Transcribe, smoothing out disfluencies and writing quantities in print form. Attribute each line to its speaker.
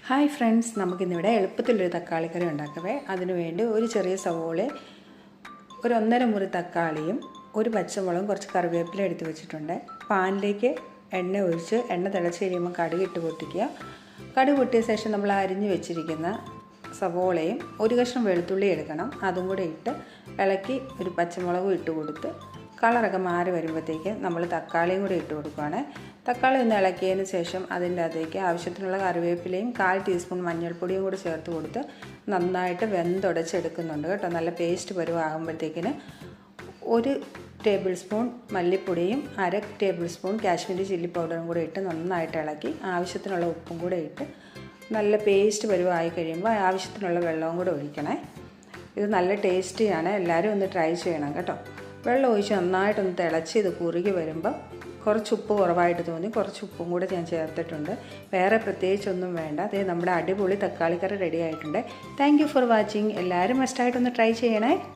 Speaker 1: Hi friends, നമുക്കിന്നിവിടെ എളുപ്പത്തിലൊരു തക്കാളിക്കറി ഉണ്ടാക്കവേ. അതിനുവേണ്ടി ഒരു ചെറിയ സവോള, ഒരു 1.5 മുറി തക്കാളിയും ഒരു പച്ചമുളകും കുറച്ച് കറിവേപ്പില എടുത്ത് വെച്ചിട്ടുണ്ട്. പാനിലേക്ക് എണ്ണ ഒഴിച്ച് എണ്ണ തിളച്ച് കഴിയുമ്പോൾ കടുക് ഇട്ട് പൊട്ടിക്കുക. കടുക് പൊട്ടിയ ശേഷം നമ്മൾ അരിഞ്ഞ് വെച്ചിരിക്കുന്ന സവോളയും ഒരു കഷ്ണം വെളുത്തുള്ളി എടുക്കണം, അതും കൂടെ ഇട്ട് ഇളക്കി ഒരു പച്ചമുളകും ഇട്ട് കൊടുത്ത് കളറൊക്കെ മാറി വരുമ്പോഴത്തേക്ക് നമ്മൾ തക്കാളിയും കൂടി ഇട്ട് കൊടുക്കുകയാണ്. തക്കാളി ഒന്ന് ഇളക്കിയതിന് ശേഷം അതിൻ്റെ അകത്തേക്ക് ആവശ്യത്തിനുള്ള കറിവേപ്പിലയും 1/4 ടീസ്പൂൺ മഞ്ഞൾപ്പൊടിയും കൂടി ചേർത്ത് കൊടുത്ത് നന്നായിട്ട് വെന്തുടച്ചെടുക്കുന്നുണ്ട് കേട്ടോ. നല്ല പേസ്റ്റ് പരുവാകുമ്പോഴത്തേക്കിന് 1 ടേബിൾ സ്പൂൺ മല്ലിപ്പൊടിയും 1/2 ടേബിൾ സ്പൂൺ കാശ്മീരി ചില്ലി പൗഡറും കൂടി ഇട്ട് നന്നായിട്ട് ഇളക്കി ആവശ്യത്തിനുള്ള ഉപ്പും കൂടെ ഇട്ട് നല്ല പേസ്റ്റ് പരുവായി കഴിയുമ്പോൾ ആവശ്യത്തിനുള്ള വെള്ളവും കൂടെ ഒഴിക്കണേ. ഇത് നല്ല ടേസ്റ്റിയാണ്, എല്ലാവരും ഒന്ന് ട്രൈ ചെയ്യണം കേട്ടോ. വെള്ളം ഒഴിച്ച് നന്നായിട്ടൊന്ന് തിളച്ച് ഇത് കുറുകി വരുമ്പോൾ കുറച്ച് ഉപ്പ് കുറവായിട്ട് തോന്നി, കുറച്ച് ഉപ്പും കൂടെ ഞാൻ ചേർത്തിട്ടുണ്ട്. വേറെ പ്രത്യേകിച്ചൊന്നും വേണ്ട. അതേ നമ്മുടെ അടിപൊളി തക്കാളിക്കറി റെഡി ആയിട്ടുണ്ട്. Thank you for watching. എല്ലാവരും മസ്റ്റായിട്ടൊന്ന് ട്രൈ ചെയ്യണേ.